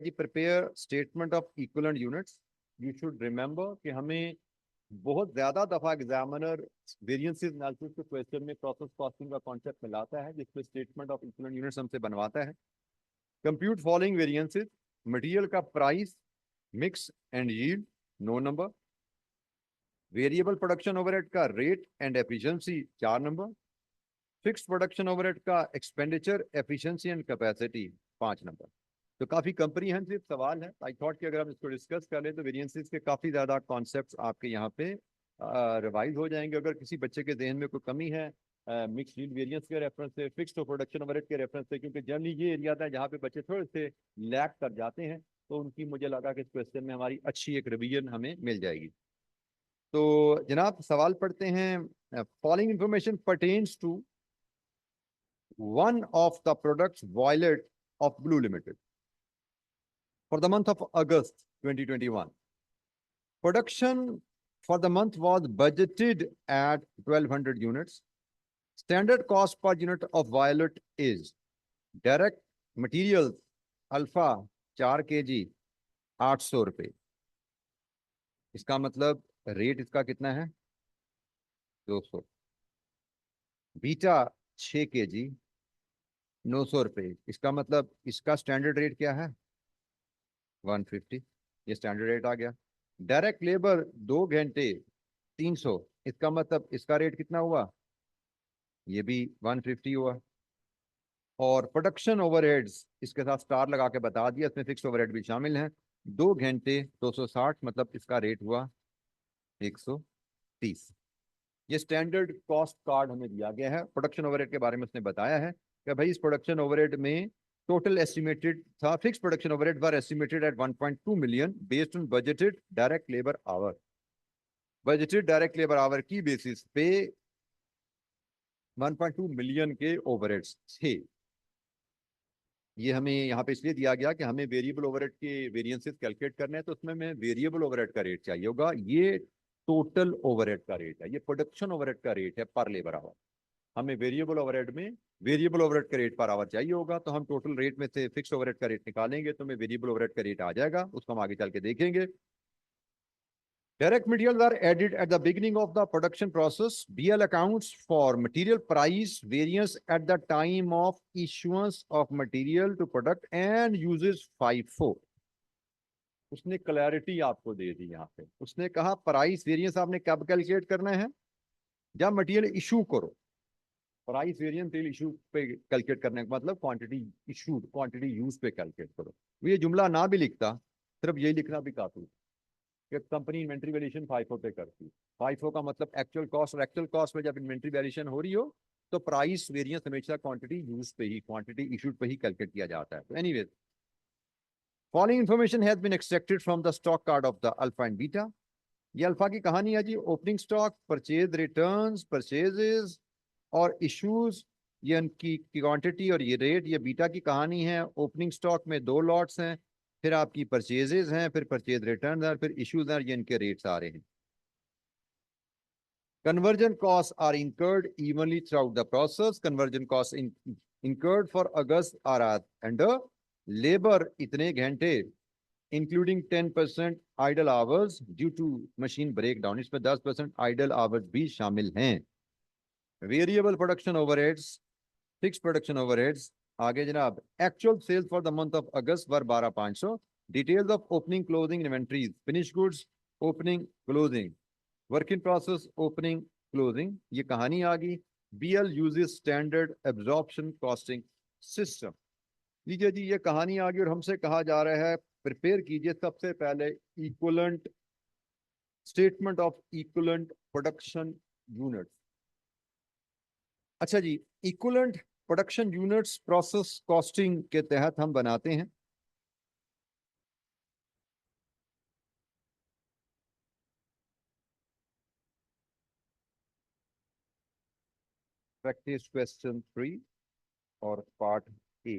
Ji prepare statement of equivalent units. You should remember कि हमें बहुत ज्यादा दफा एग्जामिनर वेरिएंसेस एनालिसिस के क्वेश्चन में प्रोसेस कॉस्टिंग का कॉन्सेप्ट मिलाता है, जिसमें स्टेटमेंट ऑफ इक्विवेलेंट यूनिट्स हमसे बनवाता है। Compute following variances. मटेरियल का प्राइस, मिक्स एंड यील्ड, नो नंबर। वेरिएबल प्रोडक्शन ओवरहेड का rate and efficiency, 4 number. Fixed production overhead का expenditure, efficiency and capacity, 5 number. तो काफी कंप्रीहेंसिव सवाल है। आई थॉट कि अगर हम इसको डिस्कस कर लें तो वेरिएंसेस के काफी ज्यादा कॉन्सेप्ट्स आपके यहाँ पे रिवाइज हो जाएंगे। अगर किसी बच्चे के जहन में कोई कमी है मिक्स यील्ड वेरिएंस के रेफरेंस से, फिक्स्ड प्रोडक्शन ओवरहेड के रेफरेंस से, क्योंकि जनरली ये एरिया था जहाँ पे बच्चे थोड़े से लैग कर जाते हैं, तो उनकी मुझे लगा कि इस क्वेश्चन में हमारी अच्छी एक रिवीजन हमें मिल जाएगी। तो जनाब सवाल पढ़ते हैं। Following information pertains to one of the products violet of Blue Limited for the month of August 2021. Production for the month was budgeted at 1200 units. Standard cost per unit of violet is direct materials alpha 4 kg 800 रुपये। इसका मतलब rate इसका कितना है? 200। Beta 6 kg 900 रुपये। इसका मतलब इसका स्टैंडर्ड रेट क्या है? 150। ये स्टैंडर्ड रेट आ गया। डायरेक्ट लेबर 2 घंटे 300। इसका मतलब इसका रेट कितना हुआ? ये भी 150 हुआ। और प्रोडक्शन ओवरहेड्स इसके साथ स्टार लगा के बता दिया, इसमें फिक्स ओवरहेड भी शामिल है। 2 घंटे 260, मतलब इसका रेट हुआ 130। ये स्टैंडर्ड कॉस्ट कार्ड हमें दिया गया है। प्रोडक्शन ओवरहेड के बारे में उसने बताया है कि भाई इस प्रोडक्शन ओवरहेड में टोटल एस्टिमेटेड था, fix production overhead were estimated at 1.2 million based on budgeted direct labour our. Budgeted direct labour our की बेसिस पे 1.2 मिलियन के ओवरहेड्स थे। ये हमें यहाँ पे इसलिए दिया गया कि हमें वेरिएबल ओवरहेड के वेरिएंसेस कैलकुलेट करने हैं, तो उसमें हमें वेरिएबल ओवरहेड का रेट चाहिए होगा। ये टोटल ओवरहेड का रेट है, ये प्रोडक्शन ओवरहेड का रेट है पर लेबर आवर। हमें वेरिएबल ओवरहेड में वेरिएबल ओवरहेड का रेट पर आवर चाहिए होगा, तो हम टोटल रेट में से फिक्स ओवरहेड का रेट निकालेंगे तो हमें वेरिएबल ओवरहेड का रेट आ जाएगा। उसको हम आगे चल के देखेंगे। Direct materials are added at the beginning of the production process. BL accounts for material price variance at the time of issuance of material to product and uses FIFO. उसने clarity आपको दे दी यहाँ पे। उसने कहा प्राइस वेरिएंस आपने कब calculate करना है? जब मटेरियल इशू करो। प्राइस वेरिएंस इशू पे कैलकुलेट करने का मतलब क्वांटिटी इशूड, क्वांटिटी यूज पे कैलकुलेट करो। ये जुमला ना भी लिखता, सिर्फ यही लिखना भी काफी कि कंपनी इन्वेंट्री वैल्यूएशन फाइफो पे करती है। फाइफो का मतलब एक्चुअल कॉस्ट, और एक्चुअल कॉस्ट में जब इन्वेंट्री वैल्यूएशन हो रही हो तो प्राइस वेरिएंस हमेशा क्वांटिटी यूज पे ही, क्वांटिटी इशूड पे ही कैलकुलेट किया जाता है। तो anyways, following information has been extracted from the stock card of the alpha and beta. ये अल्फा की कहानी है जी। Opening stock, purchase returns, purchases और इश्यूज, ये उनकी क्वांटिटी और ये रेट। ये बीटा की कहानी है। ओपनिंग स्टॉक में 2 लॉट्स हैं, फिर आपकी परचेजेस हैं, फिर परचेज रिटर्न है, फिर इश्यूज हैं, ये इनके रेट्स आ रहे हैं। Conversion costs are incurred evenly throughout the process. Conversion costs incurred for August are under labor इतने घंटे including 10% idle hours due to machine breakdown. इसमें 10% idle hours भी शामिल हैं। Variable production overheads, fixed production overheads। आगे जनाब, actual sales for the month of August were 12,500। Details of opening closing inventories, finished goods opening closing, work in process opening closing, ये कहानी आ गई। BL uses standard absorption costing system. लीजिए जी, ये कहानी आ गई और हमसे कहा जा रहा है प्रिपेयर कीजिए सबसे पहले equivalent statement of equivalent production units. अच्छा जी, equivalent production units process costing के तहत हम बनाते हैं। प्रैक्टिस क्वेश्चन 3 और part A.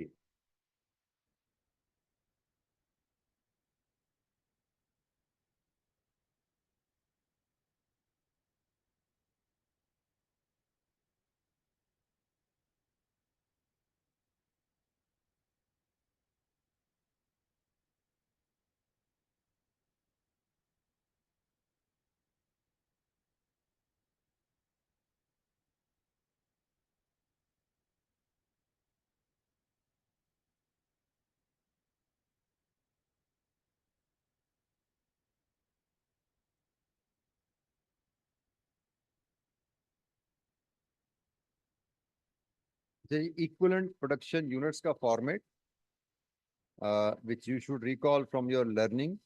Equivalent production units का format which you should recall from your learning.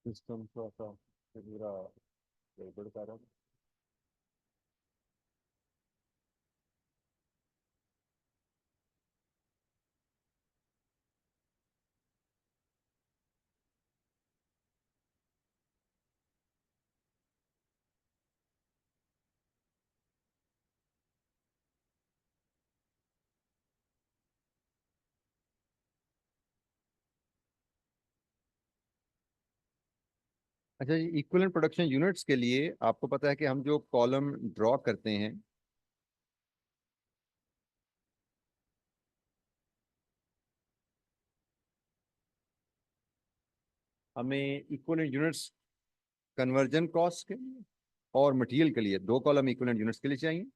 System थोड़ा सा पूरा गड़बड़ कर रहा है। अच्छा जी, इक्विवेलेंट प्रोडक्शन यूनिट्स के लिए आपको पता है कि हम जो कॉलम ड्रॉ करते हैं, हमें इक्विवेलेंट यूनिट्स कन्वर्जन कॉस्ट के लिए और मटेरियल के लिए दो कॉलम इक्विवेलेंट यूनिट्स के लिए चाहिए।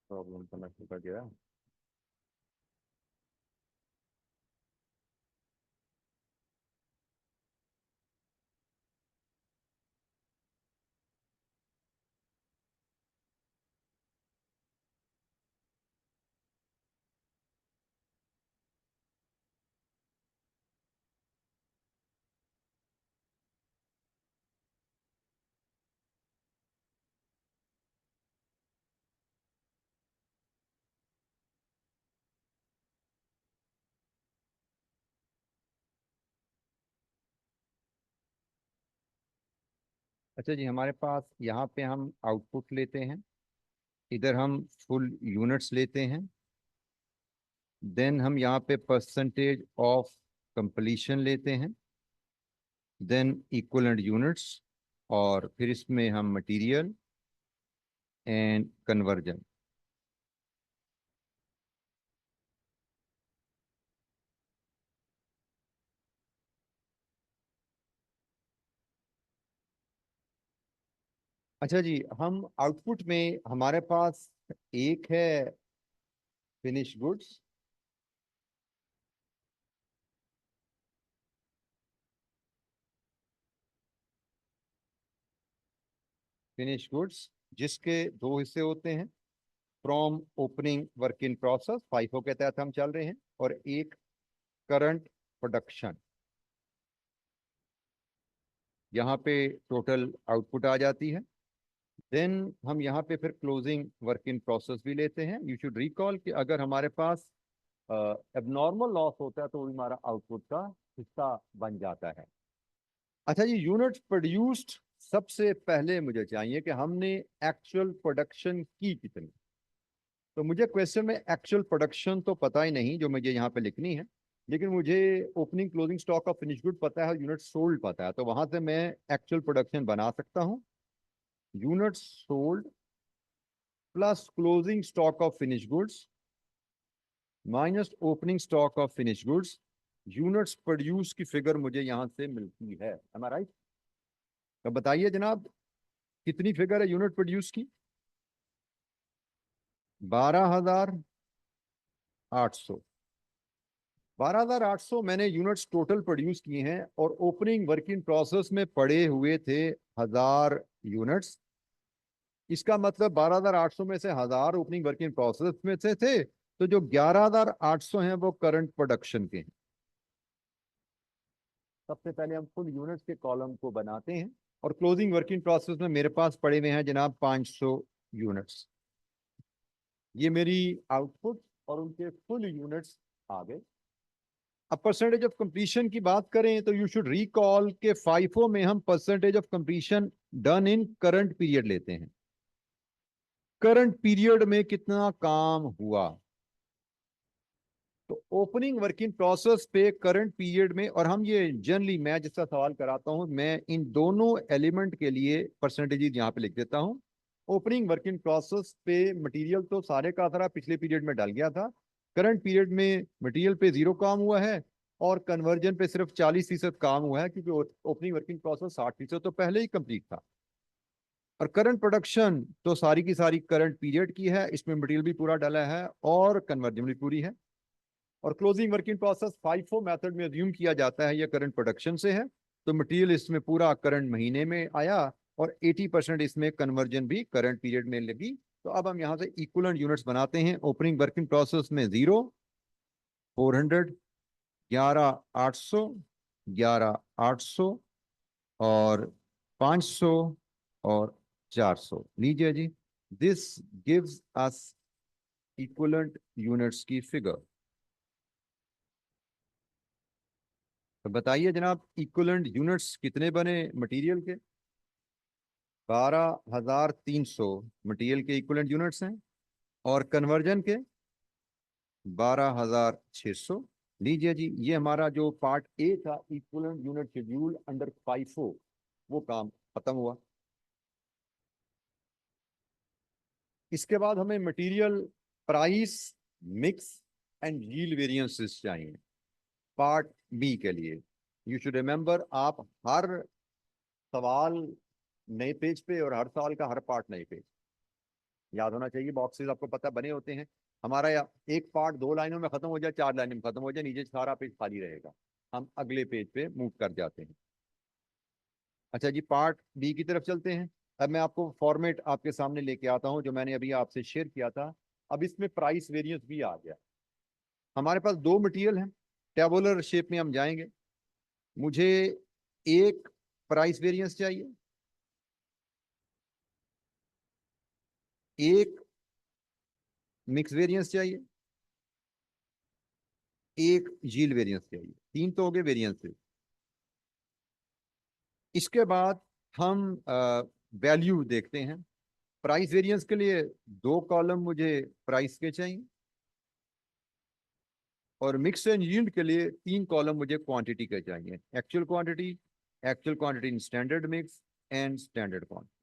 प्रॉब्लम समझ कर गया। अच्छा जी, हमारे पास यहाँ पे हम आउटपुट लेते हैं, इधर हम फुल यूनिट्स लेते हैं, देन हम यहाँ पे परसेंटेज ऑफ कंप्लीशन लेते हैं, देन इक्विवेलेंट यूनिट्स, और फिर इसमें हम मटेरियल एंड कन्वर्जन। अच्छा जी, हम आउटपुट में हमारे पास एक है फिनिश गुड्स, फिनिश गुड्स जिसके दो हिस्से होते हैं, from opening work in process FIFO के तहत हम चल रहे हैं, और एक करंट प्रोडक्शन। यहाँ पे टोटल आउटपुट आ जाती है। देन हम यहाँ पे फिर क्लोजिंग वर्क इन प्रोसेस भी लेते हैं। यू शुड रिकॉल कि अगर हमारे पास एबनॉर्मल लॉस होता है तो वो भी हमारा आउटपुट का हिस्सा बन जाता है। अच्छा जी, यूनिट प्रोड्यूस्ड, सबसे पहले मुझे चाहिए कि हमने एक्चुअल प्रोडक्शन की कितनी। तो मुझे क्वेश्चन में एक्चुअल प्रोडक्शन तो पता ही नहीं जो मुझे यहाँ पे लिखनी है, लेकिन मुझे opening closing stock of finish good पता है, यूनिट सोल्ड पता है, तो वहां से मैं एक्चुअल प्रोडक्शन बना सकता हूँ। Units sold plus closing stock of finish goods minus opening stock of finish goods, units produce की फिगर मुझे यहां से मिलती है। एम आई राइट? तो बताइए जनाब, कितनी फिगर है यूनिट प्रोड्यूस की? 12,800। 12,800 मैंने यूनिट्स टोटल प्रोड्यूस किए हैं और ओपनिंग वर्क इन प्रोसेस में पड़े हुए थे 1,000 यूनिट्स। इसका मतलब 12,800 में से 1,000 ओपनिंग वर्क इन प्रोसेस में से थे, तो जो 11,800 हैं वो करंट प्रोडक्शन के हैं। सबसे पहले हम फुल यूनिट्स के कॉलम को बनाते हैं और क्लोजिंग वर्क इन प्रोसेस में मेरे पास पड़े हुए हैं जनाब 500 यूनिट्स। ये मेरी आउटपुट और उनके फुल यूनिट्स आ गए। अब परसेंटेज ऑफ कंप्लीशन की बात करें तो यू शुड रिकॉल के फाइफो में हम percentage of completion done in current period लेते हैं। करंट पीरियड में कितना काम हुआ, तो ओपनिंग वर्क इन प्रोसेस पे करंट पीरियड में, और हम ये जनरली मैं जिसका सवाल कराता हूं मैं इन दोनों एलिमेंट के लिए परसेंटेज यहां पे लिख देता हूं। ओपनिंग वर्क इन प्रोसेस पे मटेरियल तो सारे का सारा पिछले पीरियड में डल गया था, करंट पीरियड में मटेरियल पे 0 काम हुआ है और कन्वर्जन पे सिर्फ 40% काम हुआ है, क्योंकि ओपनिंग वर्किंग प्रोसेस 60% तो पहले ही कंप्लीट था। और करंट प्रोडक्शन तो सारी की सारी करंट पीरियड की है, इसमें मटेरियल भी पूरा डला है और कन्वर्जन भी पूरी है। और closing working process FIFO method में अज्यूम किया जाता है ये करंट प्रोडक्शन से है, तो मटेरियल इसमें पूरा करंट महीने में आया और 80% इसमें कन्वर्जन भी करंट पीरियड में लगी। तो अब हम यहाँ से इक्वलेंट यूनिट्स बनाते हैं। ओपनिंग वर्किंग प्रोसेस में 0, 400, 11,800, 11,800 और 500 और 400 लीजिए जी। This gives us equivalent units की फिगर। तो बताइए जनाब, इक्वलेंट यूनिट्स कितने बने मटेरियल के? 12,300 मटेरियल के इक्वलेंट यूनिट्स हैं और कन्वर्जन के 12,600। लीजिए जी, ये हमारा जो पार्ट ए था equivalent unit schedule under FIFO, वो काम खत्म हुआ। इसके बाद हमें material price, mix and yield variances चाहिए पार्ट बी के लिए। यू शुड रिमेंबर, आप हर सवाल नए पेज पे और हर साल का हर पार्ट नए पेज, याद होना चाहिए। बॉक्सेस आपको पता बने होते हैं। हमारा एक पार्ट 2 लाइनों में खत्म हो जाए, 4 लाइनों में खत्म हो जाए, नीचे सारा पेज खाली रहेगा, हम अगले पेज पे मूव कर जाते हैं। अच्छा जी, पार्ट बी की तरफ चलते हैं। अब मैं आपको फॉर्मेट आपके सामने लेके आता हूं जो मैंने अभी आपसे शेयर किया था। अब इसमें प्राइस वेरिएंस भी आ गया। हमारे पास दो मटेरियल हैं, टेबुलर शेप में हम जाएंगे। मुझे एक प्राइस वेरिएंस चाहिए, एक मिक्स वेरिएंस चाहिए, एक यील्ड वेरिएंस चाहिए। तीन तो हो गए वेरिएंसेस। इसके बाद हम वैल्यू देखते हैं। प्राइस वेरिएंस के लिए दो कॉलम मुझे प्राइस के चाहिए और मिक्स एंड यील्ड के लिए तीन कॉलम मुझे क्वांटिटी के चाहिए। Actual quantity in standard mix and standard quantity.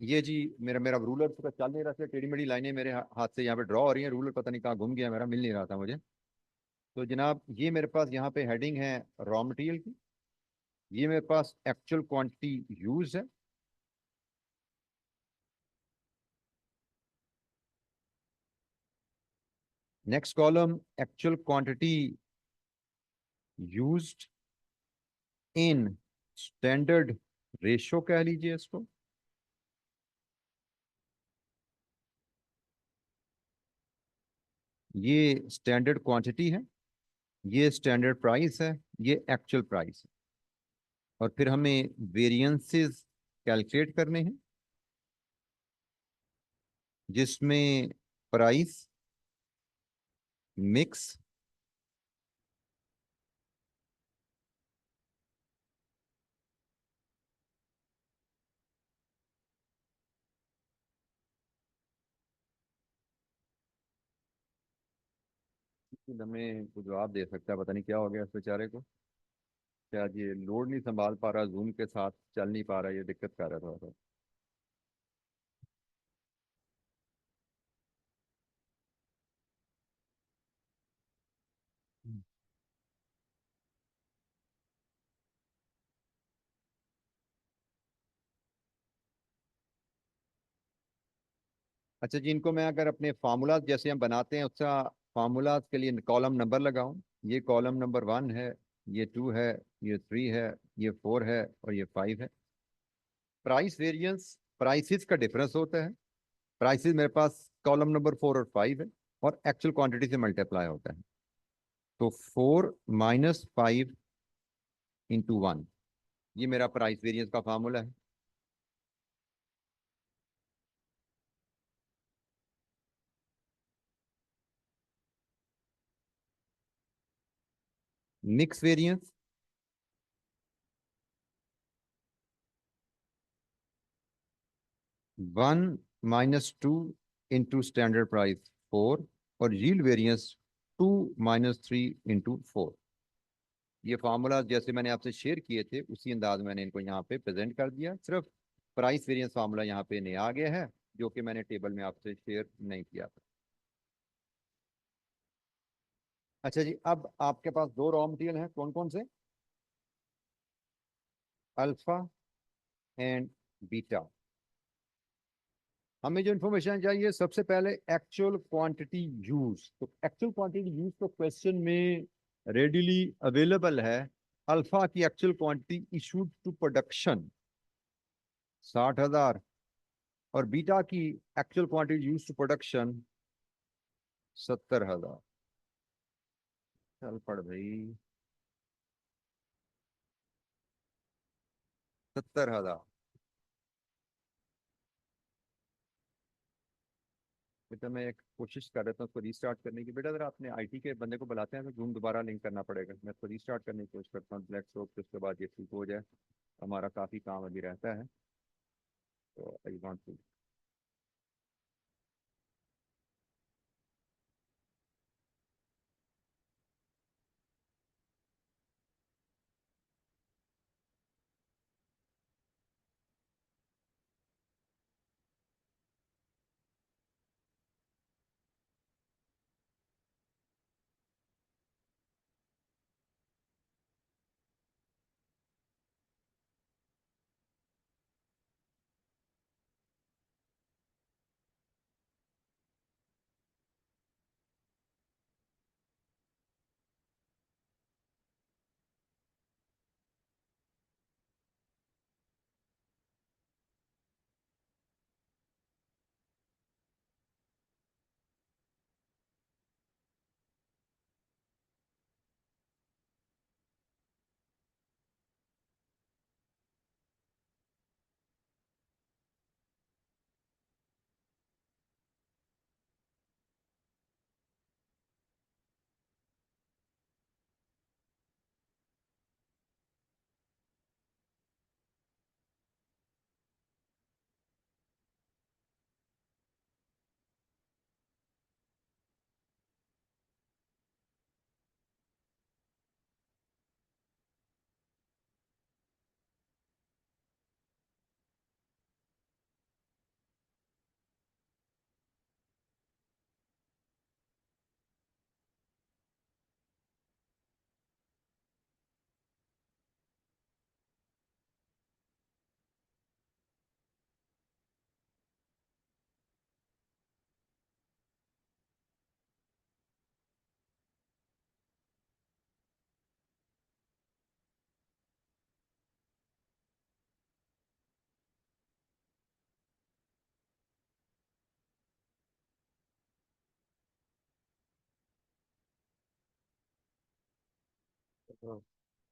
ये जी मेरा मेरा रूलर का चल नहीं रहा था, टेढ़ी मेढ़ी लाइनें मेरे हाथ से यहाँ पे ड्रॉ हो रही हैं, रूलर पता नहीं कहाँ घूम गया मेरा, मिल नहीं रहा था मुझे। तो जनाब ये मेरे पास यहाँ पे हेडिंग है रॉ मटेरियल की, ये मेरे पास एक्चुअल क्वांटिटी यूज है, next column actual quantity used in standard ratio कह लीजिए इसको। ये स्टैंडर्ड क्वांटिटी है, ये स्टैंडर्ड प्राइस है, ये एक्चुअल प्राइस है। और फिर हमें वेरिएंसेस कैलकुलेट करने हैं जिसमें प्राइस, मिक्स हमें कुछ जवाब दे सकता है, पता नहीं क्या हो गया इस बेचारे को। शायद ये लोड नहीं संभाल पा रहा, जूम के साथ चल नहीं पा रहा, ये दिक्कत कर रहा था। अच्छा जी, इनको मैं अगर अपने फार्मूला जैसे हम बनाते हैं उसका फार्मूला के लिए कॉलम नंबर लगाऊं, ये कॉलम नंबर 1 है, ये 2 है, ये 3 है, ये 4 है और ये 5 है। प्राइस वेरिएंस प्राइसेस का डिफरेंस होता है। प्राइसेस मेरे पास कॉलम नंबर 4 और 5 है, और एक्चुअल क्वांटिटी से मल्टीप्लाई होता है। तो 4 - 5 × 1, ये मेरा प्राइस वेरिएंस का फार्मूला है। मिक्स वेरिएंस 1 - 2 स्टैंडर्ड प्राइस 4, और यील्ड वेरिएंस 2 - 3 × 4। ये फार्मूला जैसे मैंने आपसे शेयर किए थे उसी अंदाज में मैंने इनको यहाँ पे प्रेजेंट कर दिया। सिर्फ प्राइस वेरिएंस फार्मूला यहाँ पे नहीं आ गया है, जो कि मैंने टेबल में आपसे शेयर नहीं किया था। अच्छा जी, अब आपके पास दो रॉ मटेरियल हैं, कौन कौन से? Alpha and beta. हमें जो इन्फॉर्मेशन चाहिए, सबसे पहले एक्चुअल क्वांटिटी यूज। तो एक्चुअल क्वांटिटी यूज तो क्वेश्चन में रेडिली अवेलेबल है। अल्फा की actual quantity issued to production 60,000, और बीटा की actual quantity use to production 70,000। चल पड़ भाई, 70,000। बेटा मैं एक कोशिश कर रहा था उसको रीस्टार्ट करने की। बेटा अगर आपने आईटी के बंदे को बुलाते हैं तो जूम दोबारा लिंक करना पड़ेगा। मैं उसको रीस्टार्ट करने की कोशिश करता हूँ, लेट्स होप कि उसके बाद ये ठीक हो जाए। हमारा काफ़ी काम अभी रहता है, तो I want to.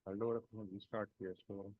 Hello, restart किया इसको।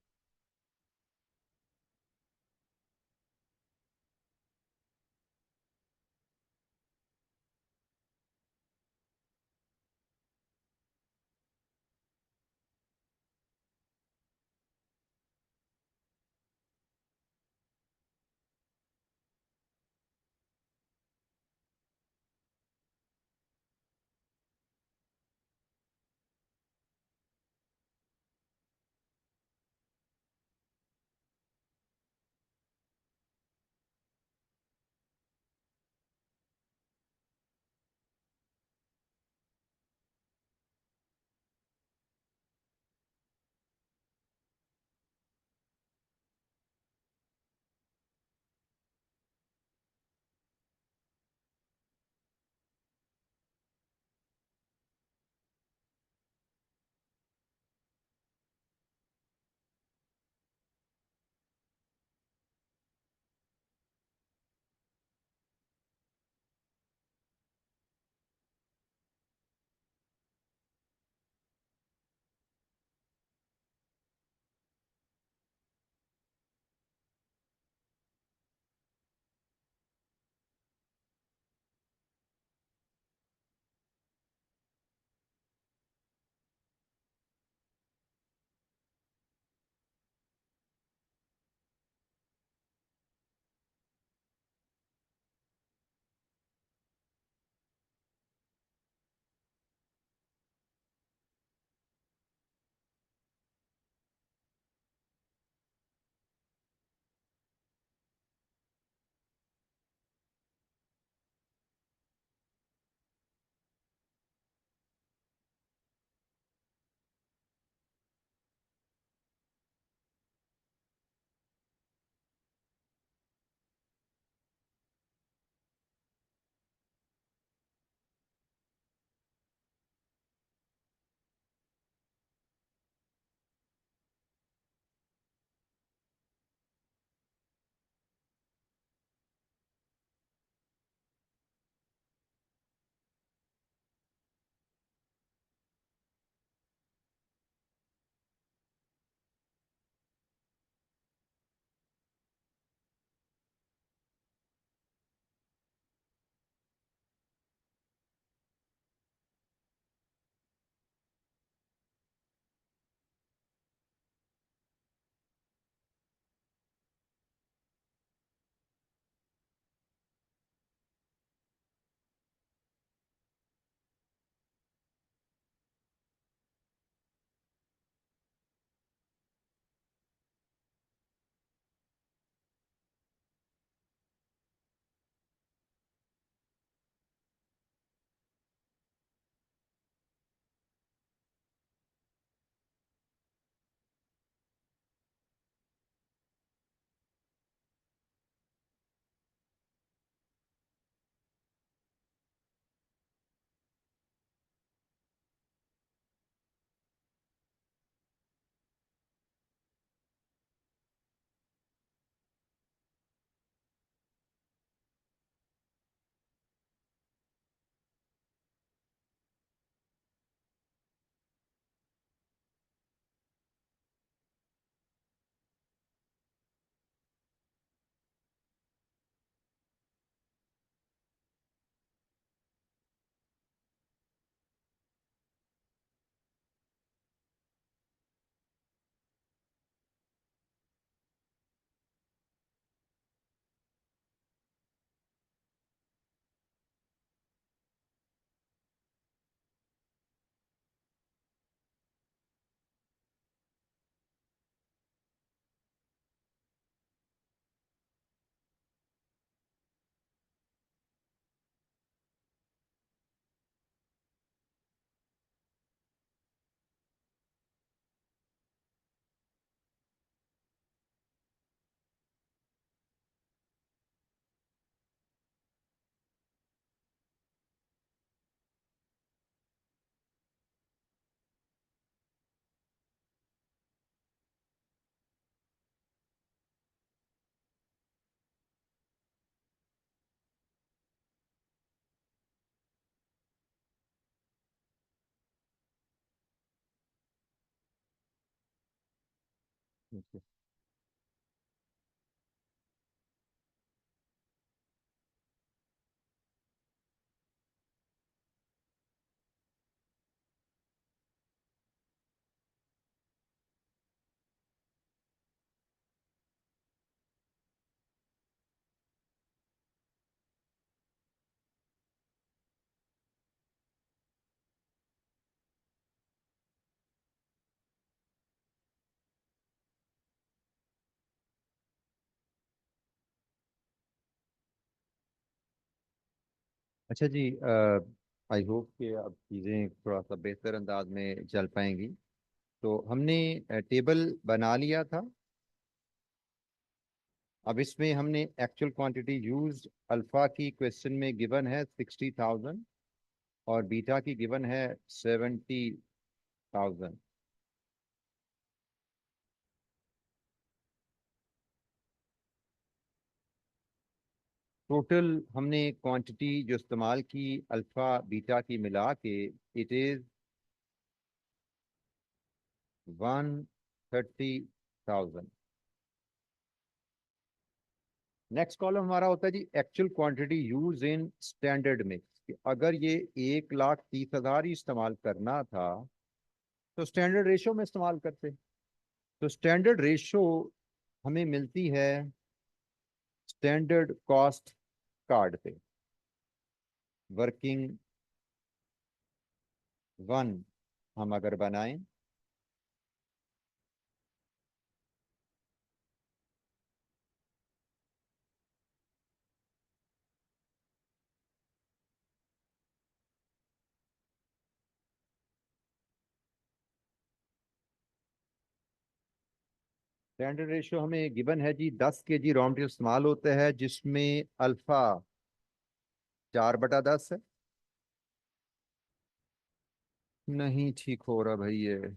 Okay. अच्छा जी, आई होप कि अब चीज़ें थोड़ा सा बेहतर अंदाज में चल पाएंगी। तो हमने टेबल बना लिया था। अब इसमें हमने एक्चुअल क्वांटिटी यूज्ड अल्फा की क्वेश्चन में गिवन है 60,000 और बीटा की गिवन है 70,000। टोटल हमने क्वांटिटी जो इस्तेमाल की अल्फा बीटा की मिला के इट इज 130,000। नेक्स्ट कॉलम हमारा होता है जी actual quantity use in standard mix. अगर ये 1,30,000 ही इस्तेमाल करना था तो स्टैंडर्ड रेशो में इस्तेमाल करते। तो स्टैंडर्ड रेशो हमें मिलती है स्टैंडर्ड कॉस्ट कार्ड पे। वर्किंग वन हम अगर बनाएं, स्टैंडर्ड रेशो हमें गिवन है जी 10 kg रॉ मटेरियल इस्तेमाल होता है जिसमें अल्फा 4/10 है। नहीं ठीक हो रहा भाई ये।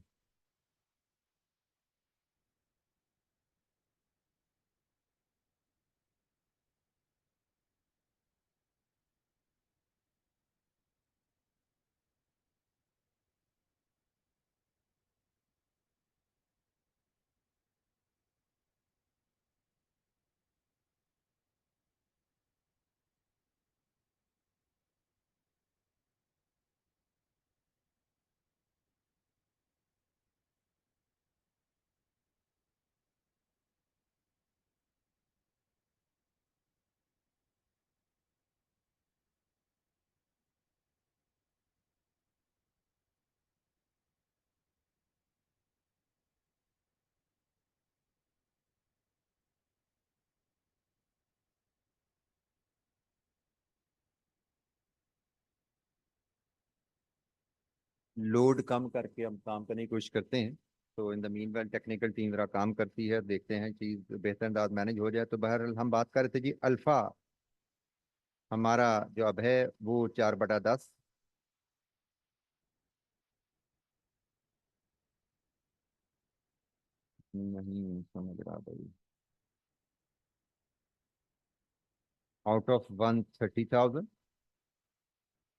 लोड कम करके हम काम करने की कोशिश करते हैं। तो in the mean well technical team जरा काम करती है, देखते हैं चीज बेहतर अंदाज मैनेज हो जाए। तो बहरहाल हम बात कर रहे थे जी अल्फा हमारा जो अब है वो 4/10। नहीं समझ रहा भाई। आउट ऑफ 130,000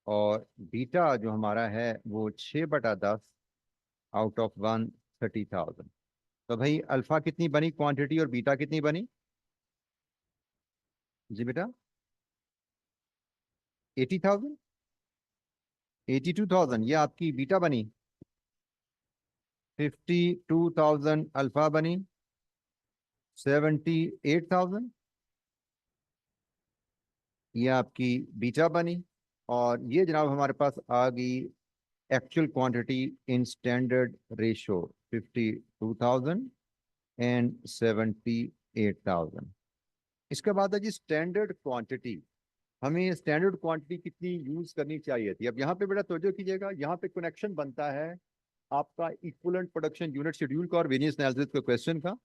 और बीटा जो हमारा है वो 6/10 आउट ऑफ 130,000। तो भाई अल्फा कितनी बनी क्वांटिटी और बीटा कितनी बनी? जी बेटा 80,000, 82,000 ये आपकी बीटा बनी। 52,000 अल्फा बनी। 78,000 ये आपकी बीटा बनी। और ये जनाब हमारे पास आ गई actual quantity in standard ratio 52,000 and 78,000। इसके बाद है जी स्टैंडर्ड क्वांटिटी। हमें स्टैंडर्ड क्वांटिटी कितनी यूज करनी चाहिए थी? अब यहाँ पे बेटा तवज्जो कीजिएगा, यहाँ पे कनेक्शन बनता है आपका इक्विवेलेंट प्रोडक्शन यूनिट शेड्यूल का और वेरियंस एनालिसिस का क्वेश्चन का।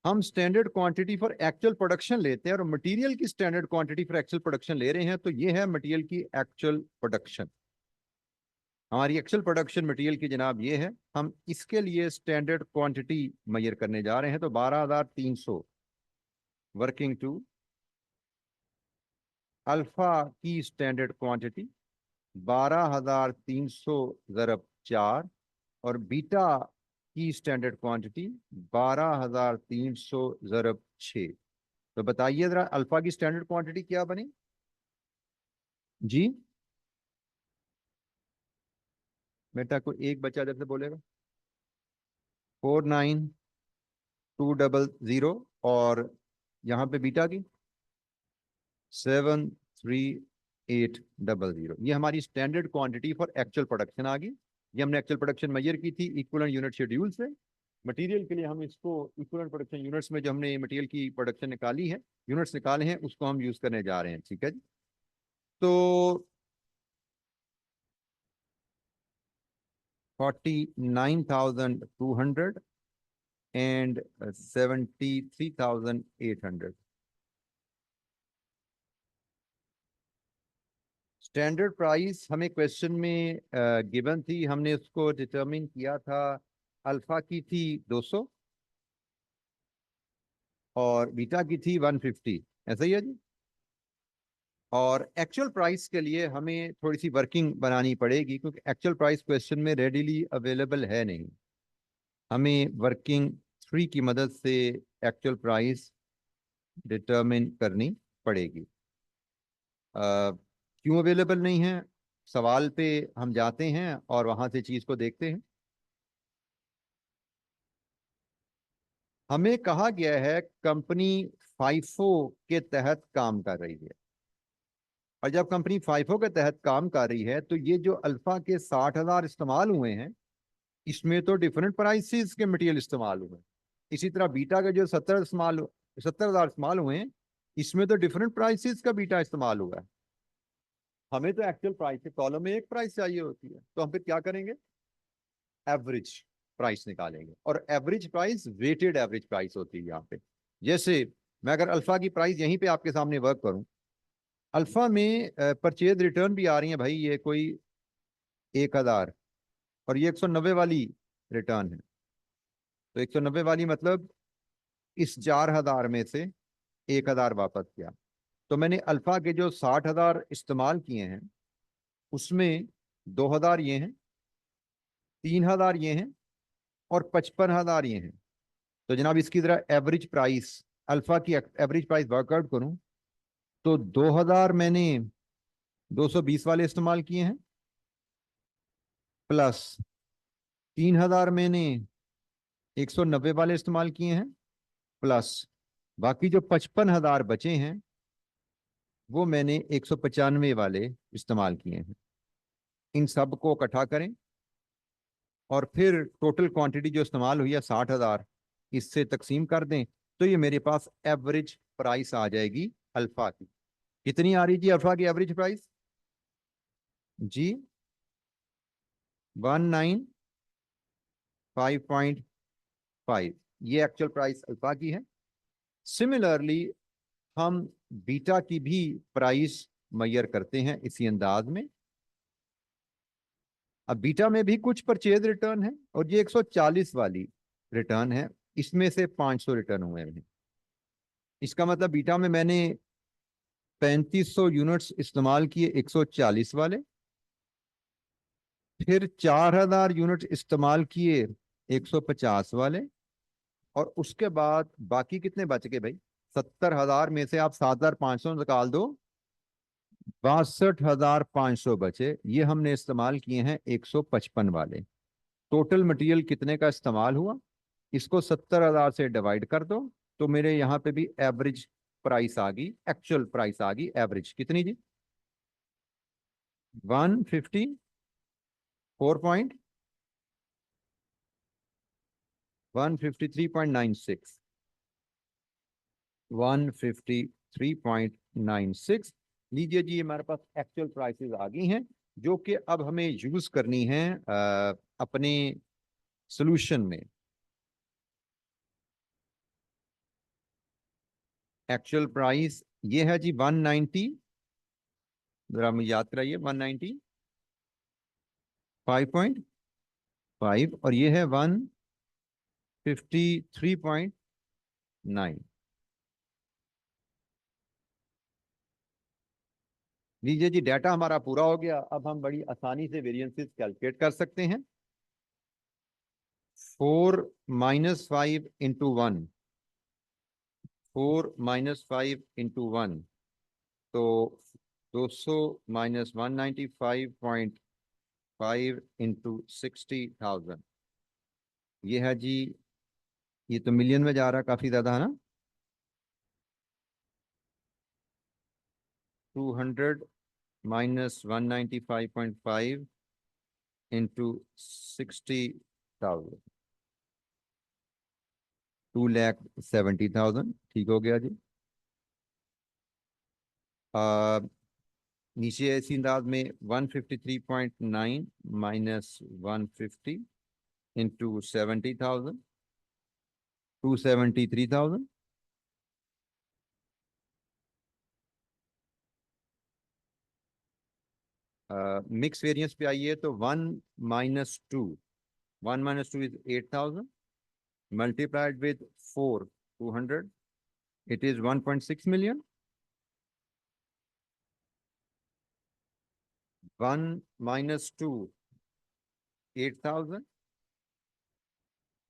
हम standard quantity for actual production लेते हैं और मटेरियल की standard quantity for actual production ले रहे हैं। तो ये है मटेरियल की एक्चुअल प्रोडक्शन। हमारी एक्चुअल प्रोडक्शन मटेरियल की जनाब ये है। हम इसके लिए स्टैंडर्ड क्वांटिटी मेजर करने जा रहे हैं। तो 12,300 वर्किंग टू अल्फा की स्टैंडर्ड क्वांटिटी 12,300 ज़रब 4 और बीटा की स्टैंडर्ड क्वांटिटी 12,300 ज़रब 6। तो बताइए जरा अल्फा की स्टैंडर्ड क्वांटिटी क्या बनी जी। बेटा को एक बच्चा जब से बोलेगा 49,200 और यहाँ पे बीटा की 73800। ये हमारी standard quantity for actual production आ गई। ये हमने एक्चुअल प्रोडक्शन मेजर की थी इक्विवेलेंट यूनिट शेड्यूल से। मटेरियल के लिए हम इसको इक्विवेलेंट प्रोडक्शन यूनिट्स में जो हमने मटेरियल की प्रोडक्शन निकाली है, यूनिट्स निकाले हैं, उसको हम यूज करने जा रहे हैं। ठीक है जी। तो 49,200 एंड 73,800 स्टैंडर्ड प्राइस हमें क्वेश्चन में गिवन थी। हमने उसको डिटरमिन किया था, अल्फा की थी 200 और बीटा की थी 150। ऐसा ही है जी। और एक्चुअल प्राइस के लिए हमें थोड़ी सी वर्किंग बनानी पड़ेगी क्योंकि एक्चुअल प्राइस क्वेश्चन में रेडीली अवेलेबल है नहीं। हमें वर्किंग थ्री की मदद से एक्चुअल प्राइस डिटरमिन करनी पड़ेगी। क्यों अवेलेबल नहीं है? सवाल पे हम जाते हैं और वहां से चीज को देखते हैं। हमें कहा गया है कंपनी फाइफो के तहत काम कर रही है, और जब कंपनी फाइफो के तहत काम कर रही है तो ये जो अल्फा के 60,000 इस्तेमाल हुए हैं, इसमें तो डिफरेंट प्राइसेस के मटेरियल इस्तेमाल हुए हैं। इसी तरह बीटा के जो 70,000 इस्तेमाल हुए हैं, इसमें तो डिफरेंट प्राइसेस का बीटा इस्तेमाल हुआ है। हमें तो एक्चुअल प्राइस के कॉलम में एक प्राइस चाहिए होती है, तो हम फिर क्या करेंगे? एवरेज प्राइस निकालेंगे, और average price weighted average price होती है यहाँ पे। जैसे मैं अगर अल्फा की प्राइस यहीं पे आपके सामने वर्क करूं, अल्फा में परचेज रिटर्न भी आ रही है भाई, ये कोई 1,000 और ये 190 वाली रिटर्न है। तो 190 वाली मतलब इस 4,000 में से 1,000 वापस किया। तो मैंने अल्फा के जो 60,000 इस्तेमाल किए हैं, उसमें 2,000 ये हैं, 3,000 ये हैं और 55,000 ये हैं। तो जनाब इसकी जरा एवरेज प्राइस, अल्फा की एवरेज प्राइस वर्कआउट करूं तो 2,000 मैंने 220 वाले इस्तेमाल किए हैं, प्लस 3,000 मैंने 190 वाले इस्तेमाल किए हैं, प्लस बाकी जो 55,000 बचे हैं वो मैंने 195 वाले इस्तेमाल किए हैं। इन सब को इकट्ठा करें और फिर टोटल क्वांटिटी जो इस्तेमाल हुई है 60,000, इससे तकसीम कर दें तो ये मेरे पास एवरेज प्राइस आ जाएगी अल्फा की। कितनी आ रही जी अल्फा की एवरेज प्राइस जी? 195.5। ये एक्चुअल प्राइस अल्फा की है। सिमिलरली हम बीटा की भी प्राइस मैयर करते हैं इसी अंदाज में। अब बीटा में भी कुछ परचेज रिटर्न है और ये 140 वाली रिटर्न है, इसमें से 500 रिटर्न हुए हैं। इसका मतलब बीटा में मैंने 3,500 यूनिट्स इस्तेमाल किए 140 वाले, फिर 4,000 यूनिट इस्तेमाल किए 150 वाले, और उसके बाद बाकी कितने बच गए भाई? 70,000 में से आप 7,500 निकाल दो, 62,500 बचे। ये हमने इस्तेमाल किए हैं 155 वाले। टोटल मटेरियल कितने का इस्तेमाल हुआ, इसको 70,000 से डिवाइड कर दो, तो मेरे यहाँ पे भी एवरेज प्राइस आ गई, एक्चुअल प्राइस आ गई। एवरेज कितनी जी? 154 153.96, 153.96। लीजिए जी, हमारे पास एक्चुअल प्राइसेस आ गई हैं जो कि अब हमें यूज करनी है अपने सॉल्यूशन में। एक्चुअल प्राइस ये है जी 190, जरा मुझे याद कराइए, 195.5 और ये है 153.9। लीजिए जी, डाटा हमारा पूरा हो गया। अब हम बड़ी आसानी से वेरिएंसेस कैलकुलेट कर सकते हैं। 4 minus 5 into 1, 4 minus 5 into 1, तो 200 minus 195.5 into 60,000, ये है जी, ये तो मिलियन में जा रहा है, काफी ज्यादा है ना। 200 minus 195.5 into 60,000, 2,70,000, ठीक हो गया जी। आ, नीचे ऐसी अंदाज में 153.9 माइनस 150 इंटू 70,000, 273,000। मिक्स वेरिएंस पे आइए तो 1 - 2, 1 - 2 is 8,000 multiplied with 4, 200, it is 1.6 million. 1 - 2, 8,000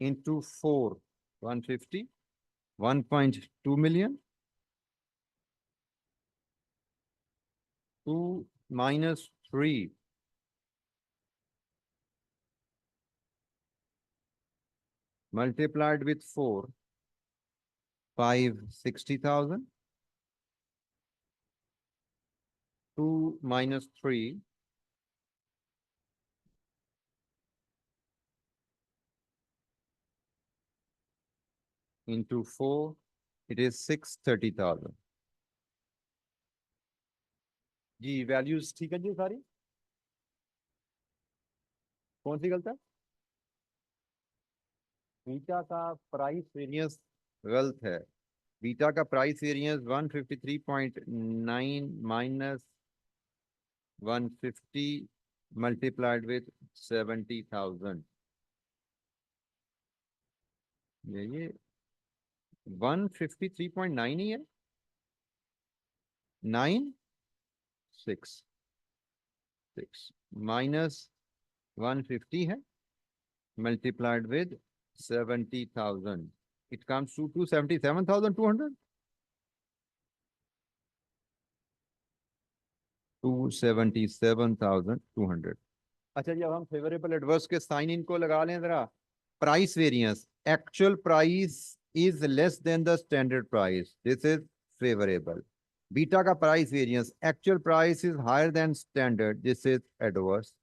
into 4, 150, 1.2 million. 2 - 3, multiplied with 4, 560,000. 2 - 3, into 4, it is 630,000. Ji values ठीक है जी सारी, कौन सी गलत है? बीटा का प्राइस वेरिएंस गलत है। बीटा का price variance 153.9 minus 150 multiplied with 70,000, ये 153.9 ही है, 966 माइनस 150 है multiplied with 70,000, it comes to 277,200, 277,200। अच्छा जी, अब हम फेवरेबल एडवर्स के साइन इनको लगा लें जरा। Price variance, actual price is less than the standard price, this is favourable. Beta का price variance, actual price is higher than standard, this is adverse.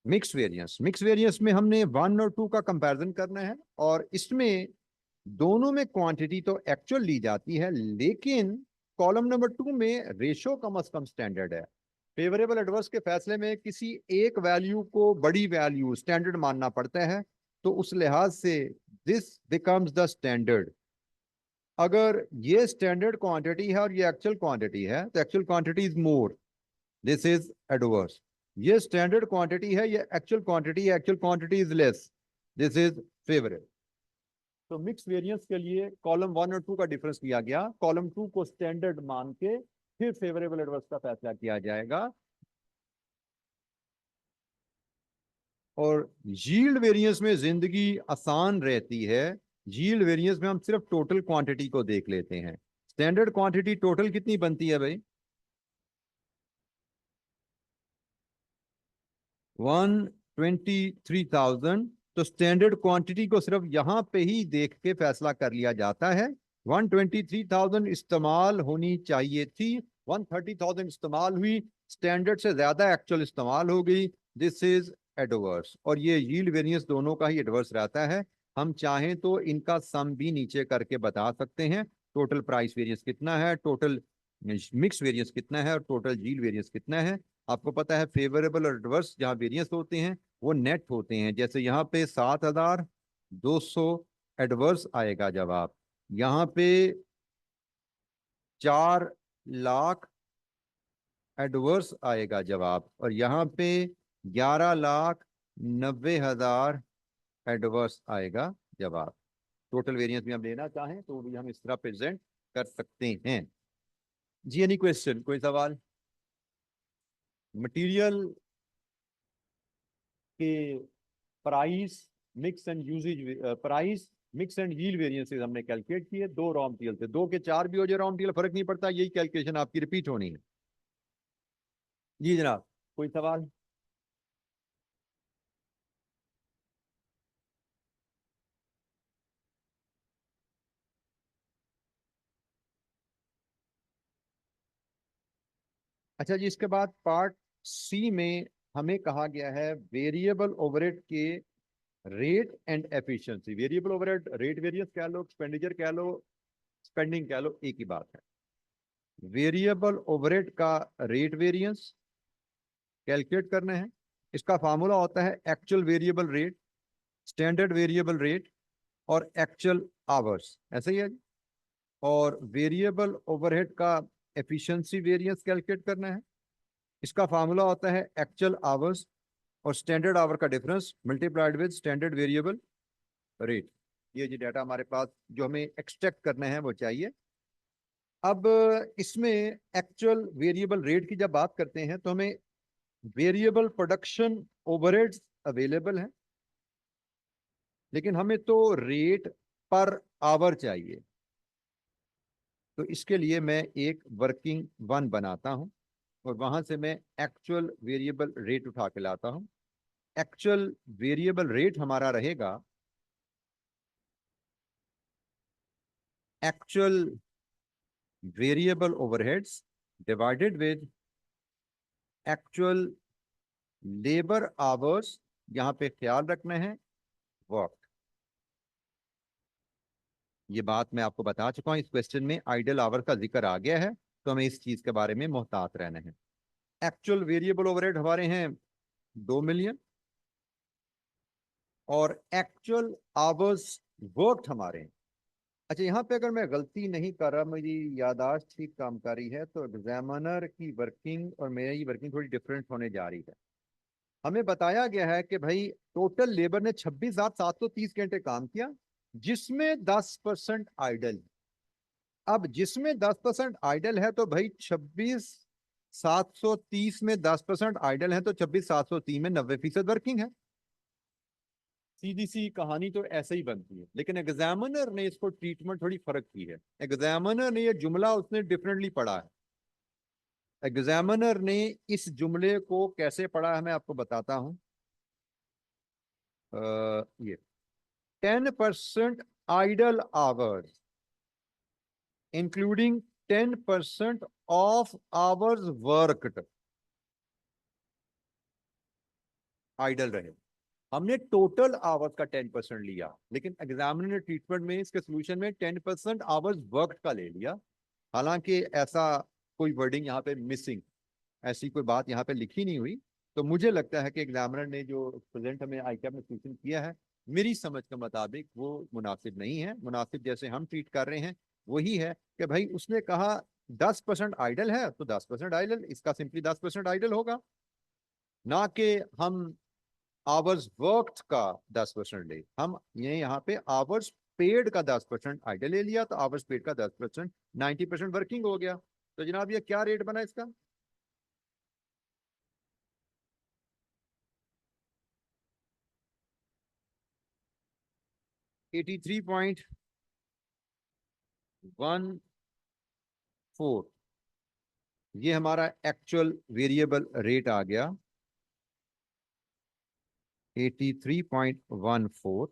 Mix variance, mix variance में हमने 1 और 2 का कंपैरिजन करना है, और इसमें दोनों में क्वांटिटी तो एक्चुअल ली जाती है, लेकिन कॉलम नंबर 2 में रेशो कम से कम स्टैंडर्ड है। फेवरेबल एडवर्स के फैसले में किसी एक वैल्यू को बड़ी वैल्यू स्टैंडर्ड मानना पड़ता है, तो उस लिहाज से दिस बिकम्स द स्टैंडर्ड। अगर ये स्टैंडर्ड क्वांटिटी है और ये एक्चुअल क्वांटिटी है, तो actual quantity is more, this is adverse. ये स्टैंडर्ड क्वांटिटी है, ये एक्चुअल क्वांटिटी है, actual quantity is less, this is favourable. तो मिक्स वेरिएंस के लिए कॉलम 1 और 2 का डिफरेंस लिया गया, कॉलम 2 को स्टैंडर्ड मान के फिर फेवरेबल एडवर्स का फैसला किया जाएगा। और यील्ड वेरिएंस में जिंदगी आसान रहती है। यील्ड वेरिएंस में हम सिर्फ टोटल क्वांटिटी को देख लेते हैं। स्टैंडर्ड क्वांटिटी टोटल कितनी बनती है भाई? 123,000। तो स्टैंडर्ड क्वांटिटी को सिर्फ यहां पे ही देख के फैसला कर लिया जाता है। 123,000 इस्तेमाल होनी चाहिए थी, 130,000 इस्तेमाल हुई, स्टैंडर्ड से ज्यादा एक्चुअल इस्तेमाल हो गई, दिस इज एडवर्स। और ये यील्ड वेरिएंस दोनों का ही एडवर्स रहता है। हम चाहें तो इनका सम भी नीचे करके बता सकते हैं, टोटल प्राइस वेरिएंस कितना है, टोटल मिक्स वेरिएंस कितना है, और टोटल यील्ड वेरिएंस कितना है। आपको पता है फेवरेबल और एडवर्स जहां वेरिएंस होते हैं वो नेट होते हैं। जैसे यहाँ पे 7,200 एडवर्स आएगा जवाब, यहाँ पे 4 लाख एडवर्स आएगा जवाब, और यहाँ पे 11,90,000 एडवर्स आएगा जवाब। टोटल वेरिएंस भी हम लेना चाहें तो भी हम इस तरह प्रेजेंट कर सकते हैं। जी एनी क्वेश्चन, कोई सवाल? मटेरियल के price mix and usage price, mix and yield variances हमने कैलकुलेट किए। 2 रॉ मटेरियल थे, 2 के 4 भी हो जाए रॉ मटेरियल, फर्क नहीं पड़ता, यही कैलकुलेशन आपकी रिपीट होनी है। जी जनाब, कोई सवाल? अच्छा जी, इसके बाद पार्ट सी में हमें कहा गया है वेरिएबल ओवरहेड के rate and efficiency. Variable overhead rate variance कह लो, एक्सपेंडिचर कह लो, स्पेंडिंग कह लो, एक ही बात है। वेरिएबल ओवरहेड का रेट वेरिएंस कैलकुलेट करना है। इसका फार्मूला होता है actual variable rate, standard variable rate और एक्चुअल आवर्स, ऐसे ही है। और वेरिएबल ओवरहेड का एफिशिएंसी वेरिएंस कैलकुलेट करना है। इसका फार्मूला होता है एक्चुअल आवर्स और स्टैंडर्ड आवर का difference multiplied with standard variable rate. ये जो डाटा हमारे पास जो हमें एक्सट्रैक्ट करना है वो चाहिए। अब इसमें एक्चुअल वेरिएबल रेट की जब बात करते हैं तो हमें वेरिएबल प्रोडक्शन ओवरहेड्स अवेलेबल है, लेकिन हमें तो रेट पर आवर चाहिए। तो इसके लिए मैं एक वर्किंग वन बनाता हूं और वहां से मैं एक्चुअल वेरिएबल रेट उठा के लाता हूं। एक्चुअल वेरिएबल रेट हमारा रहेगा actual variable overheads divided with actual labour hours, यहां पे ख्याल रखना है वर्क। ये बात मैं आपको बता चुका हूं, इस क्वेश्चन में आइडल आवर का जिक्र आ गया है, तो हमें इस चीज के बारे में मोहतात रहना है। एक्चुअल वेरिएबल ओवरहेड हमारे हैं 2 मिलियन और एक्चुअल आवर्स वर्कड हमारे हैं। अच्छा, यहाँ पे अगर मैं गलती नहीं कर रहा, मेरी यादाश्त ठीक काम कर रही है, तो एग्जामिनर की वर्किंग और मेरी वर्किंग थोड़ी डिफरेंट होने जा रही है। हमें बताया गया है कि भाई टोटल लेबर ने 26,730 घंटे काम किया, जिसमें 10% आइडल। अब जिसमें 10% आइडल है तो भाई 26,730 में 10% आइडल है तो 26,730 में 90% वर्किंग है। सीधी सी कहानी तो ऐसे ही बनती है, लेकिन एग्जामिनर ने इसको ट्रीटमेंट थोड़ी फर्क की है। एग्जामिनर ने ये जुमला उसने डिफरेंटली पढ़ा है। एग्जामिनर ने इस जुमले को कैसे पढ़ा है मैं आपको बताता हूं। ये 10% idle hours including 10% of hours worked idle रहे। हमने टोटल आवर्स का 10% लिया, लेकिन एग्जामिनर ने ट्रीटमेंट में इसके सोल्यूशन में 10% आवर्स वर्क का ले लिया। हालांकि ऐसा कोई वर्डिंग यहाँ पे मिसिंग, ऐसी कोई बात यहाँ पे लिखी नहीं हुई। तो मुझे लगता है कि एग्जामिनर ने जो प्रेजेंट हमें आईकैप में सोल्यूशन किया है, मेरी समझ के मुताबिक वो मुनासिब नहीं है। मुनासिब जैसे हम ट्रीट कर रहे हैं वही है कि भाई उसने कहा 10% आइडल है तो 10% आइडल, इसका सिंपली 10% आइडल होगा, ना कि हम आवर्स वर्कड का 10% ले। हम ये यहाँ पे आवर्स पेड का 10% आइडल ले लिया, तो आवर्स पेड का 10% 90% वर्किंग हो गया। तो जनाब ये क्या रेट बना इसका? 83.14, ये हमारा एक्चुअल वेरिएबल रेट आ गया 83.14।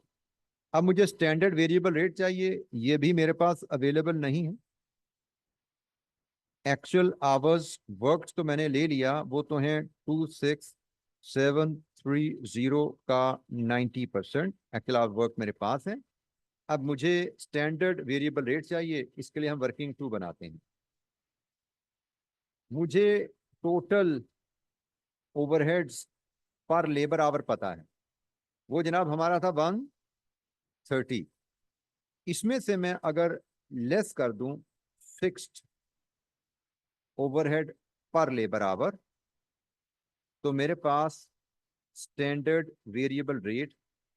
अब मुझे स्टैंडर्ड वेरिएबल रेट चाहिए, ये भी मेरे पास अवेलेबल नहीं है। एक्चुअल आवर्स वर्क तो मैंने ले लिया, वो तो है 26,730 का 90%। एक्चुअल आवर वर्क मेरे पास है। अब मुझे स्टैंडर्ड वेरिएबल रेट चाहिए, इसके लिए हम वर्किंग टू बनाते हैं। मुझे टोटल ओवरहेड्स पर लेबर आवर पता है, वो जनाब हमारा था 130। इसमें से मैं अगर लेस कर दूं फिक्स्ड ओवरहेड पर लेबर आवर, तो मेरे पास स्टैंडर्ड वेरिएबल रेट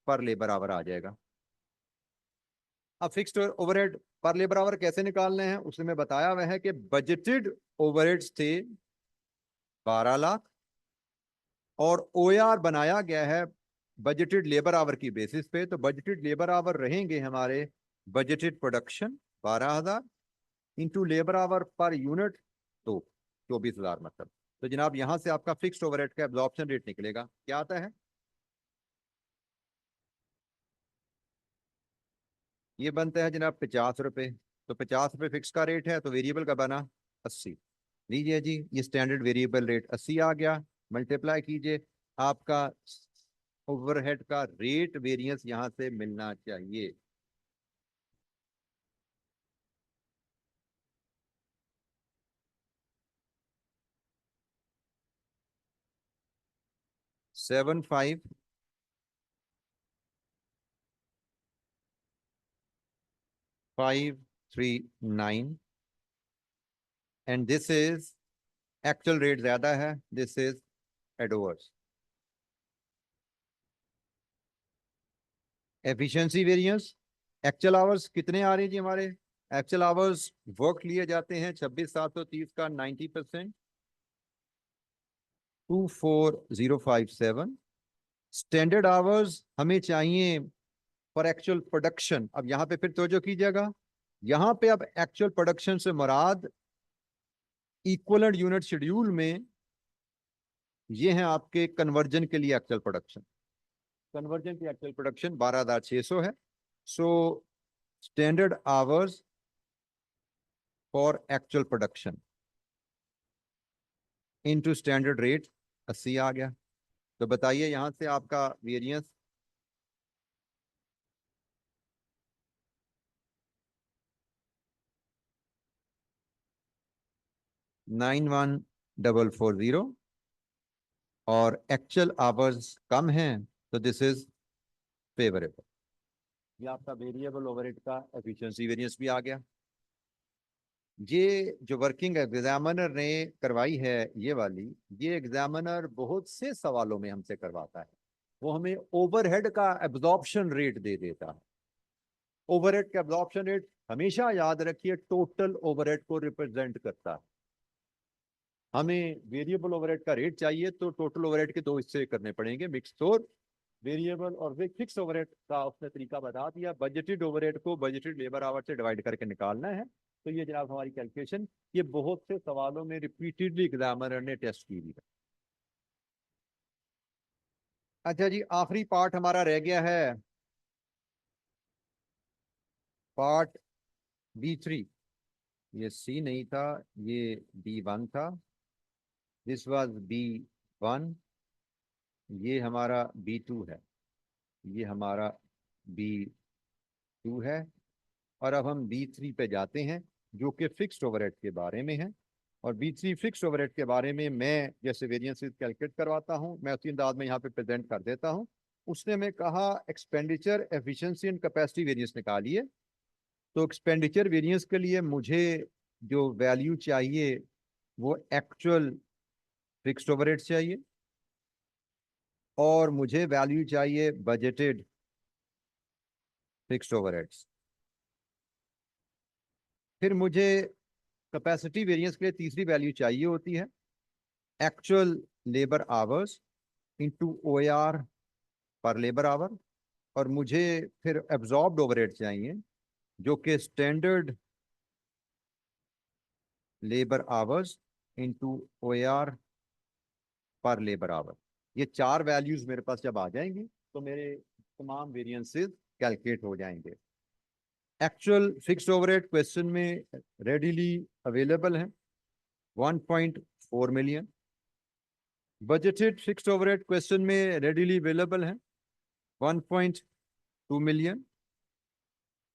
पर लेबर आवर आ जाएगा। अब फिक्स्ड ओवरहेड पर लेबर आवर कैसे निकालने हैं उसमें मैं बताया हुआ है कि बजटेड ओवरहेड्स थे 12 लाख और ओआर बनाया गया है बजटेड लेबर आवर की बेसिस पे, तो बजटेड लेबर आवर रहेंगे हमारे budgeted production 12,000 into labour our per unit तो 24,000 मतलब। तो जनाब यहां से आपका फिक्स्ड ओवरहेड का एब्जॉर्प्शन रेट निकलेगा, क्या आता है? ये बनता है जनाब 50 रुपये। तो 50 रुपये फिक्स का रेट है, तो वेरिएबल का बना 80। लीजिए जी, ये स्टैंडर्ड वेरिएबल रेट 80 आ गया। मल्टीप्लाई कीजिए, आपका ओवरहेड का रेट वेरिएंस यहां से मिलना चाहिए। Seven 5,539 and this is actual rate ज्यादा है, this is adverse. Efficiency variance, actual hours कितने आ रहे हैं जी हमारे? एक्चुअल आवर्स वर्क लिए जाते हैं 26,730 का 90%, 24057। स्टैंडर्ड आवर्स हमें चाहिए फॉर एक्चुअल प्रोडक्शन। अब यहाँ पे फिर तवज्जो कीजिएगा, यहाँ पे अब एक्चुअल प्रोडक्शन से मुराद इक्वलेंट यूनिट शेड्यूल में ये है आपके कन्वर्जन के लिए एक्चुअल प्रोडक्शन। कन्वर्जन की एक्चुअल प्रोडक्शन 12,600 है। So standard hours for actual production into standard rate 80 आ गया। तो बताइए यहां से आपका variance. Nine one double four zero और एक्चुअल आवर्स कम हैं, तो दिस इज फेवरेबल। ये आपका वेरिएबल ओवरहेड का एफिशिएंसी वेरिएंस भी आ गया। ये जो वर्किंग एग्जामिनर ने करवाई है ये वाली, ये एग्जामिनर बहुत से सवालों में हमसे करवाता है। वो हमें ओवरहेड का एब्जॉर्प्शन रेट दे देता है। ओवरहेड का एब्जॉर्प्शन रेट हमेशा याद रखिए टोटल ओवरहेड को रिप्रेजेंट करता है। हमें वेरिएबल ओवरहेड का रेट चाहिए तो टोटल ओवरहेड के दो हिस्से करने पड़ेंगे, मिक्स और वेरिएबल। और फिक्स ओवरहेड का उसने तरीका बता दिया, बजटेड ओवरहेड को बजटेड लेबर आवर से डिवाइड करके निकालना है। तो ये जनाब हमारी कैलकुलेशन, ये बहुत से सवालों में रिपीटेडली एग्जामिनर ने टेस्ट की है। अच्छा जी, आखिरी पार्ट हमारा रह गया है, पार्ट B3। ये C नहीं था, ये B1 था। दिस वाज B1, ये हमारा B2 है, ये हमारा B2 है। और अब हम B3 पे जाते हैं, जो कि फिक्स्ड ओवरहेड के बारे में है। और B3 फिक्स्ड ओवरहेड के बारे में मैं जैसे वेरिएंसेस कैलकुलेट करवाता हूँ, मैं उसी अंदाज में यहाँ पे प्रेजेंट कर देता हूँ। उसने मैं कहा expenditure efficiency and capacity variance निकालिए। तो एक्सपेंडिचर वेरिएंस के लिए मुझे जो वैल्यू चाहिए वो एक्चुअल फिक्स्ड ओवरहेड चाहिए, और मुझे वैल्यू चाहिए बजटेड फिक्स्ड ओवरहेड्स। फिर मुझे कैपेसिटी वेरिएंस के लिए तीसरी वैल्यू चाहिए होती है actual labour hours into OAR पर लेबर आवर। और मुझे फिर एब्जॉर्ब्ड ओवरहेड चाहिए, जो कि standard labour hours into OAR पर लेबर आवर। ये चार वैल्यूज मेरे पास जब आ जाएंगी तो मेरे तमाम वेरिएंसेस कैलकुलेट हो जाएंगे। एक्चुअल फिक्स्ड ओवरहेड क्वेश्चन में रेडीली अवेलेबल है 1.4 million. Budgeted fixed overhead question में रेडीली अवेलेबल है 1.2 मिलियन।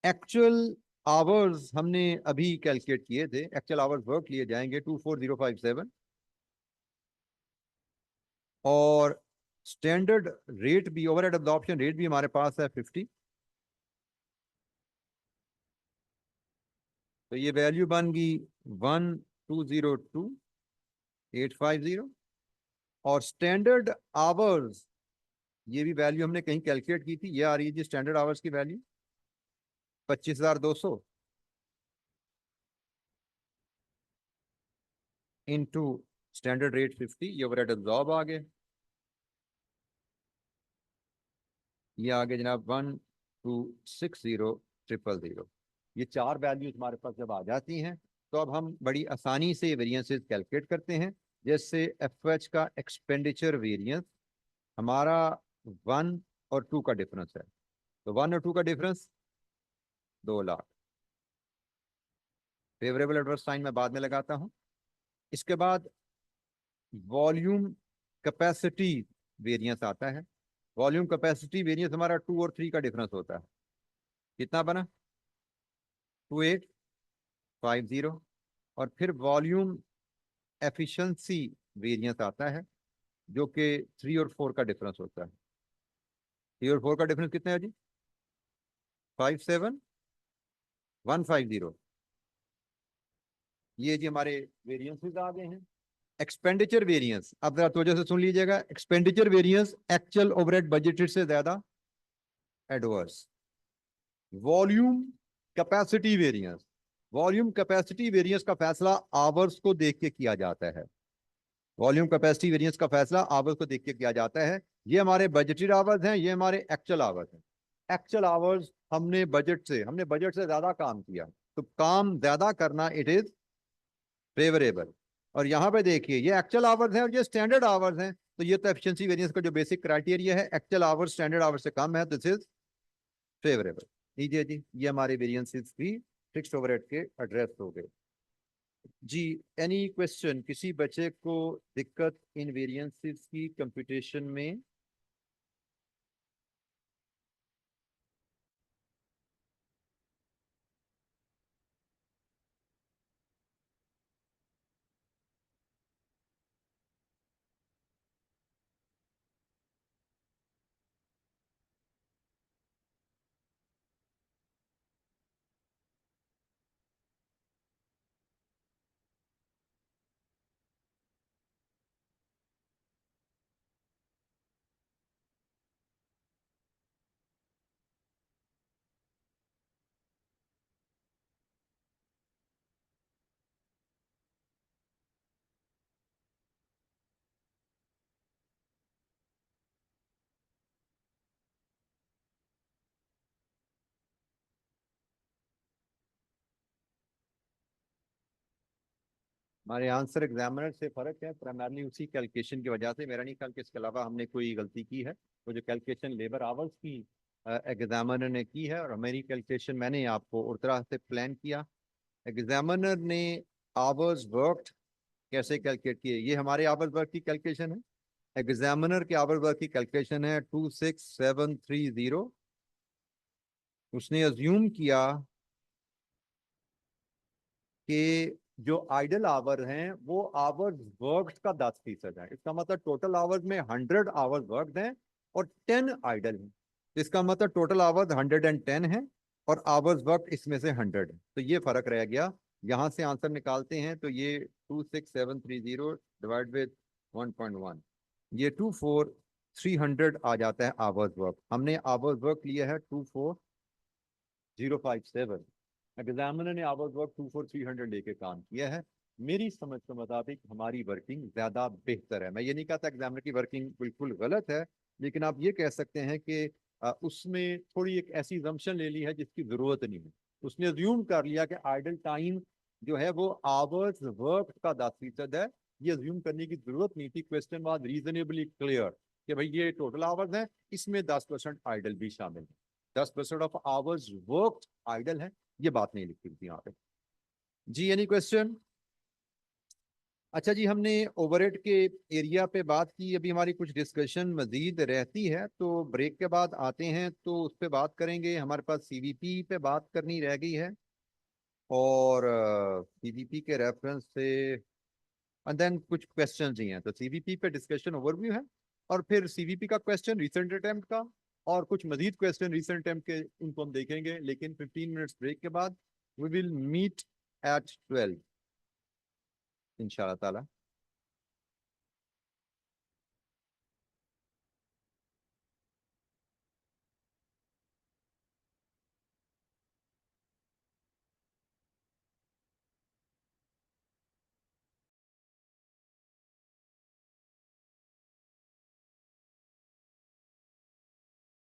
एक्चुअल आवर्स हमने अभी कैलकुलेट किए थे, एक्चुअल आवर्स वर्क लिए जाएंगे 24057। और स्टैंडर्ड रेट भी, ओवरहेड एब्जॉर्प्शन रेट भी हमारे पास है 50। तो ये वैल्यू बन गई 1,202,850। और स्टैंडर्ड आवर्स, ये भी वैल्यू हमने कहीं कैलकुलेट की थी, ये आ रही है जी स्टैंडर्ड आवर्स की वैल्यू 25,200 इंटू स्टैंडर्ड रेट 50। ये ओवरहेड एब्जॉर्ब आ गए। ये आगे जनाब 1260000। ये चार वैल्यूज हमारे पास जब आ जाती हैं तो अब हम बड़ी आसानी से वेरिएंसेस कैलकुलेट करते हैं। जैसे एफ एच का एक्सपेंडिचर वेरिएंस हमारा 1 और 2 का डिफरेंस है, तो 1 और 2 का difference 2 lakh. Favourable adverse sign मैं बाद में लगाता हूं। इसके बाद वॉल्यूम कैपेसिटी वेरिएंस आता है। वॉल्यूम कैपेसिटी वेरिएंस हमारा 2 और 3 का डिफरेंस होता है। कितना बना? 2850। और फिर वॉल्यूम एफिशिएंसी वेरिएंस आता है जो कि 3 और 4 का डिफरेंस होता है। 3 और 4 का डिफरेंस कितना है जी? 57150। ये जी हमारे वेरिएंसेस आ गए हैं। एक्सपेंडिचर वेरिएंस अब जरा तवज्जो से सुन लीजिएगा। Expenditure variance actual overhead budgeted से ज्यादा adverse. Volume capacity variance, volume capacity variance का फैसला आवर्स को देख के किया जाता है। वॉल्यूम कैपेसिटी वेरिएंस का फैसला आवर्स को देख के किया जाता है। ये हमारे बजटेड आवर्स हैं, ये हमारे एक्चुअल आवर्स हैं। एक्चुअल आवर्स हमने बजट से ज्यादा काम किया, तो काम ज्यादा करना इट इज फेवरेबल। और यहाँ पे देखिए ये एक्चुअल आवर्स हैं और ये स्टैंडर्ड आवर्स हैं, तो ये तो एफिशिएंसी वेरिएंस का जो बेसिक क्राइटेरिया है, एक्चुअल आवर्स स्टैंडर्ड आवर्स से कम है, दिस इज फेवरेबल। लीजिए जी, ये हमारे वेरिएंसेस भी फिक्स्ड ओवरहेड के एड्रेस हो गए जी। Any question? किसी बच्चे को दिक्कत इन वेरिएंसेस की कंप्यूटेशन में? हमारे आंसर एग्जामिनर से फर्क है प्राइमरली उसी कैलकुलेशन की वजह से। मेरा नहीं ख्याल कि इसके अलावा हमने कोई गलती की है। वो जो कैलकुलेशन लेबर आवर्स की एग्जामिनर ने की है, और मेरी कैलकुलेशन मैंने आपको और तरह से प्लान किया। एग्जामिनर ने आवर्स वर्कड कैसे कैलकुलेट किए, ये हमारे आवर्स वर्क की कैलकुलेशन है। एग्जामिनर के आवर्स वर्क की कैलकुलेशन है 26730। उसने अज्यूम किया कि जो आइडल आवर हैं वो आवर्स वर्कड का 10% है। इसका मतलब टोटल आवर्स में 100 आवर्स वर्कड हैं और 10 आइडल हैं। इसका मतलब टोटल आवर्स 110 है और आवर्स वर्कड इसमें से 100 है। तो ये फर्क रह गया। यहां से आंसर निकालते हैं तो ये 26730 डिवाइड विद 1.1, ये 24300 आ जाता है आवर्स वर्क। हमने आवर्स वर्क लिया है 24057। एग्जामिनर ने आवर्स वर्क 24300 लेके काम किया है। मेरी समझ के मुताबिक हमारी वर्किंग ज्यादा बेहतर है। मैं ये नहीं कहता एग्जामिनर की वर्किंग बिल्कुल गलत है, लेकिन आप ये कह सकते हैं कि उसमें थोड़ी एक ऐसी जम्पशन ले ली है जिसकी जरूरत नहीं है। उसने अज्यूम कर लिया कि आइडल टाइम जो है वो आवर्स वर्क का 10% है। ये अज्यूम करने की जरूरत नहीं थी। क्वेश्चन वाज रीजनेबली क्लियर कि भाई ये टोटल आवर्स हैं, इसमें 10% आइडल भी शामिल है। 10% ऑफ आवर्स वर्क आइडल है, ये बात नहीं लिखी थी यहाँ पे जी। Any question? अच्छा जी, हमने ओवरहेड के एरिया पे बात की। अभी हमारी कुछ डिस्कशन मजीद रहती है, तो ब्रेक के बाद आते हैं तो उस पर बात करेंगे। हमारे पास सीवीपी पे बात करनी रह गई है, और सीवीपी के रेफरेंस से एंड देन कुछ क्वेश्चन ही हैं। तो सीवीपी पे डिस्कशन ओवरव्यू है, और फिर सीवीपी का क्वेश्चन रिसेंट अटेम्प्ट का, और कुछ मजीद क्वेश्चन रिसेंट अटेम्प्ट के, उनको हम देखेंगे लेकिन 15 मिनट्स ब्रेक के बाद। वी विल मीट एट 12 इंशाल्लाह ताला।